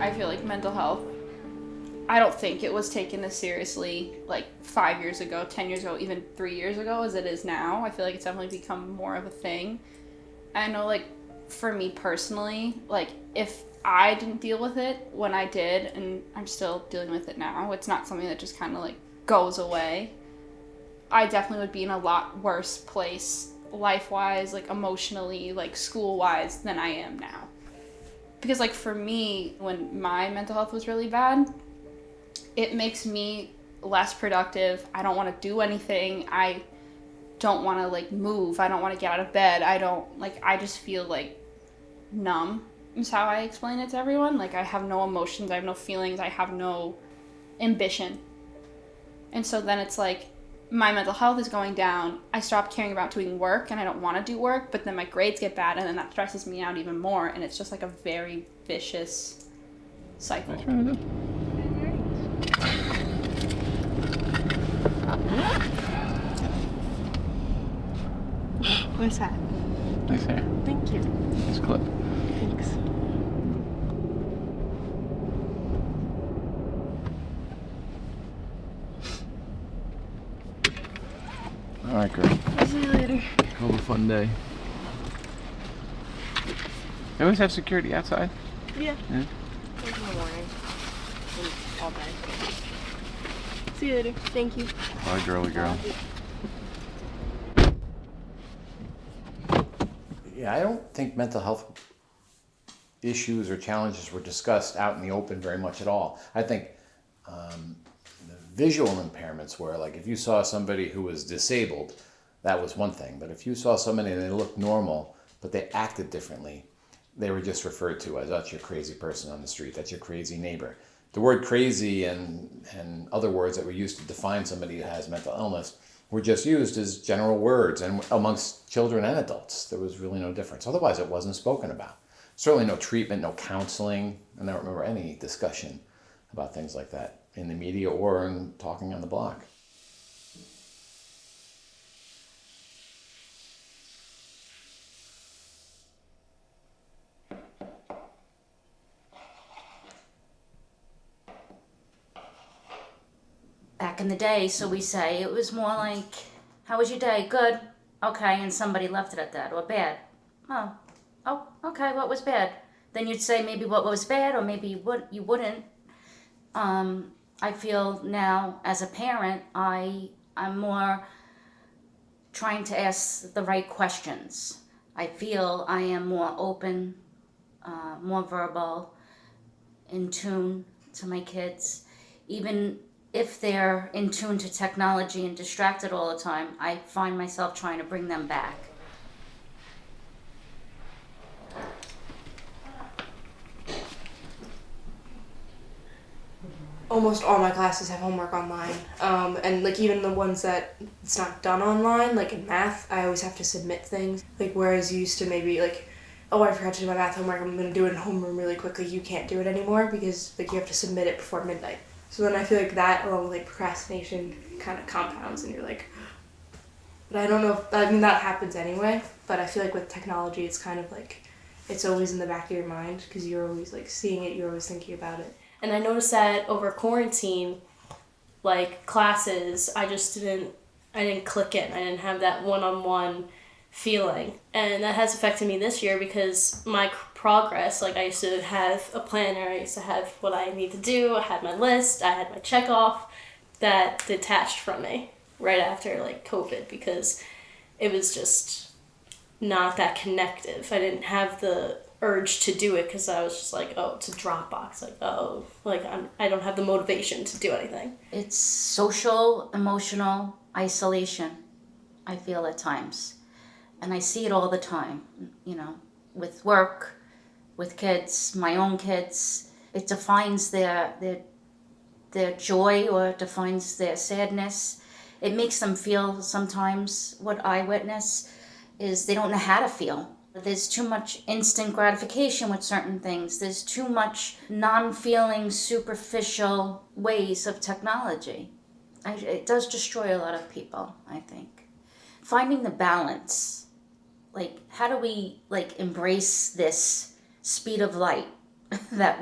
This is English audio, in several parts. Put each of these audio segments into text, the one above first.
I feel like mental health, I don't think it was taken as seriously like 5 years ago, 10 years ago, even 3 years ago as it is now. I feel like it's definitely become more of a thing. I know, like, for me personally, like, if I didn't deal with it when I did, and I'm still dealing with it now, it's not something that just kind of, like, goes away. I definitely would be in a lot worse place, life-wise, like, emotionally, like, school-wise, than I am now. Because, like, for me, when my mental health was really bad, it makes me less productive. I don't want to do anything. I don't want to, like, move. I don't want to get out of bed. I just feel, like, numb is how I explain it to everyone. Like, I have no emotions. I have no feelings. I have no ambition. And so then it's like, my mental health is going down. I stop caring about doing work, and I don't want to do work, but then my grades get bad, and then that stresses me out even more, and it's just like a very vicious cycle. What's that? Nice hair. Thank you. Nice clip. Thanks. All right, girl. I'll see you later. Have a fun day. You always have security outside? Yeah. Yeah. In the morning. And all day. See you later. Thank you. Bye, girly girl. Yeah, I don't think mental health issues or challenges were discussed out in the open very much at all. I think the visual impairments were, like, if you saw somebody who was disabled, that was one thing. But if you saw somebody and they looked normal, but they acted differently, they were just referred to as, that's your crazy person on the street, that's your crazy neighbor. The word crazy and other words that were used to define somebody who has mental illness were just used as general words, and amongst children and adults, there was really no difference. Otherwise, it wasn't spoken about. Certainly no treatment, no counseling, and I don't remember any discussion about things like that in the media or in talking on the block. Back in the day, so we say, it was more like, how was your day? Good. Okay, and somebody left it at that. Or bad. Oh, okay, what was bad? Then you'd say maybe what was bad, or maybe you wouldn't. I feel now, as a parent, I'm more trying to ask the right questions. I feel I am more open, more verbal, in tune to my kids. Even if they're in tune to technology and distracted all the time, I find myself trying to bring them back. Almost all my classes have homework online, and like even the ones that it's not done online, like in math, I always have to submit things. Like whereas you used to maybe like, oh, I forgot to do my math homework, I'm gonna do it in homeroom really quickly. You can't do it anymore because like you have to submit it before midnight. So then I feel like that, along with like procrastination, kind of compounds, and you're like, but I don't know if, I mean that happens anyway, but I feel like with technology, it's kind of like, it's always in the back of your mind because you're always like seeing it, you're always thinking about it. And I noticed that over quarantine, like classes, I didn't click in. I didn't have that one-on-one feeling. And that has affected me this year because my progress, like I used to have a planner, I used to have what I need to do, I had my list, I had my check off, that detached from me right after like COVID because it was just not that connective. I didn't have the urge to do it because I was just like, oh, it's a Dropbox. Like, oh, like I don't have the motivation to do anything. It's social, emotional isolation, I feel at times. And I see it all the time, with work, with kids, my own kids. It defines their joy or defines their sadness. It makes them feel sometimes, what I witness, is they don't know how to feel. There's too much instant gratification with certain things. There's too much non-feeling, superficial ways of technology. It does destroy a lot of people, I think. Finding the balance. Like, how do we, like, embrace this speed of light that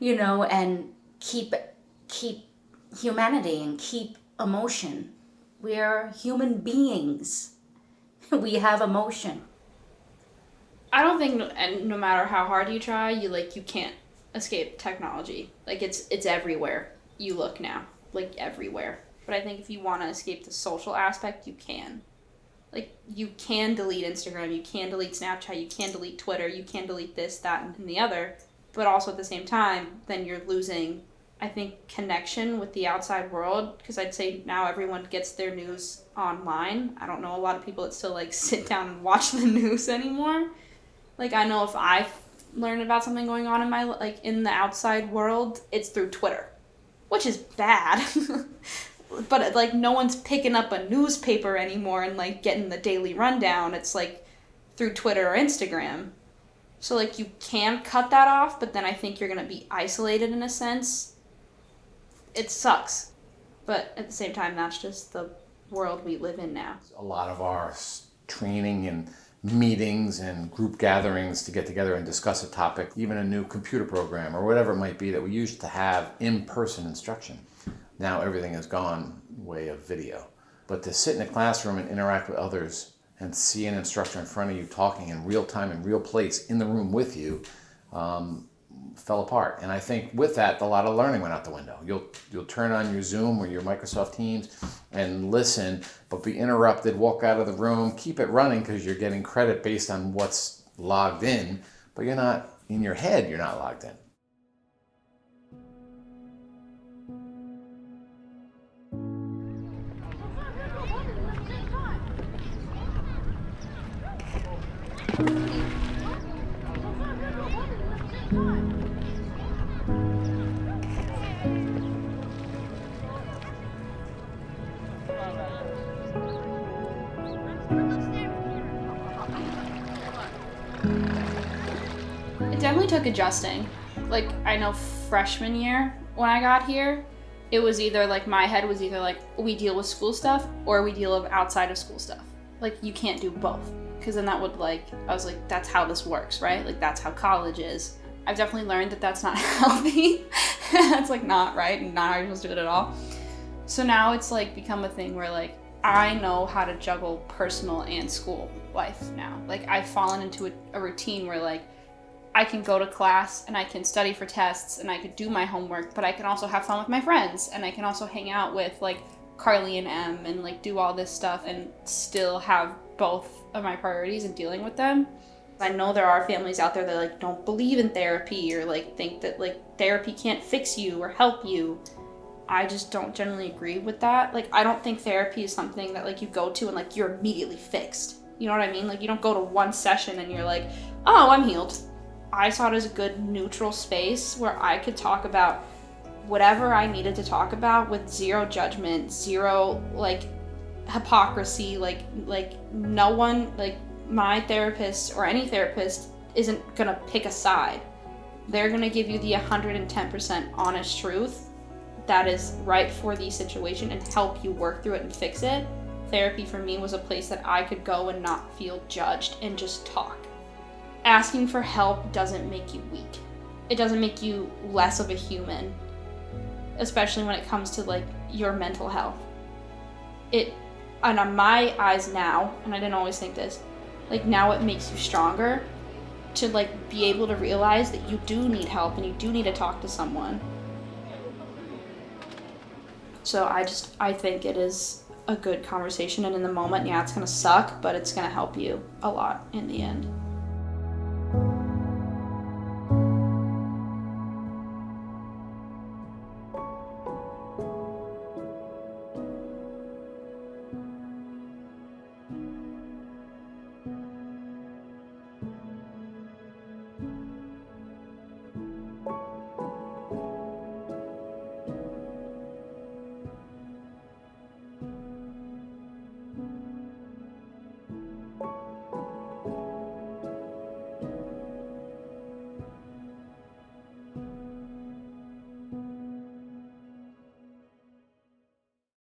and keep humanity and keep emotion. We're human beings. We have emotion. I don't think, and no matter how hard you try, you can't escape technology. Like, it's everywhere you look now. Like, everywhere. But I think if you want to escape the social aspect, you can. Like, you can delete Instagram, you can delete Snapchat, you can delete Twitter, you can delete this, that, and the other. But also at the same time, then you're losing, I think, connection with the outside world. Because I'd say now everyone gets their news online. I don't know a lot of people that still, sit down and watch the news anymore. Like, I know if I learn about something going on in my, in the outside world, it's through Twitter. Which is bad. But, no one's picking up a newspaper anymore and, getting the daily rundown. It's, through Twitter or Instagram. So, you can cut that off, but then I think you're going to be isolated in a sense. It sucks. But at the same time, that's just the world we live in now. A lot of our training and meetings and group gatherings to get together and discuss a topic, even a new computer program or whatever it might be that we used to have in-person instruction. Now everything has gone way of video. But to sit in a classroom and interact with others and see an instructor in front of you talking in real time, in real place, in the room with you, fell apart. And I think with that, a lot of learning went out the window. You'll turn on your Zoom or your Microsoft Teams and listen, but be interrupted, walk out of the room, keep it running because you're getting credit based on what's logged in, but you're not, in your head, you're not logged in. It definitely took adjusting. I know freshman year when I got here, it was either my head was either we deal with school stuff or we deal with outside of school stuff. You can't do both. Because then that would I was that's how this works, right? That's how college is. I've definitely learned that that's not healthy. That's not right and not how you're supposed to do it at all. So now it's become a thing where I know how to juggle personal and school life now. I've fallen into a routine where I can go to class and I can study for tests and I could do my homework, but I can also have fun with my friends and I can also hang out with Carly and Em and do all this stuff and still have both of my priorities in dealing with them. I know there are families out there that don't believe in therapy or think that therapy can't fix you or help you. I just don't generally agree with that. I don't think therapy is something that you go to and you're immediately fixed. You know what I mean? You don't go to one session and you're oh, I'm healed. I saw it as a good neutral space where I could talk about whatever I needed to talk about with zero judgment, zero hypocrisy. No one, my therapist or any therapist isn't gonna pick a side. They're gonna give you the 110% honest truth that is right for the situation and help you work through it and fix it. Therapy for me was a place that I could go and not feel judged and just talk. Asking for help doesn't make you weak. It doesn't make you less of a human, especially when it comes to your mental health. And on my eyes now, and I didn't always think this, now it makes you stronger to be able to realize that you do need help and you do need to talk to someone. So I think it is a good conversation, and in the moment, yeah, it's gonna suck, but it's gonna help you a lot in the end.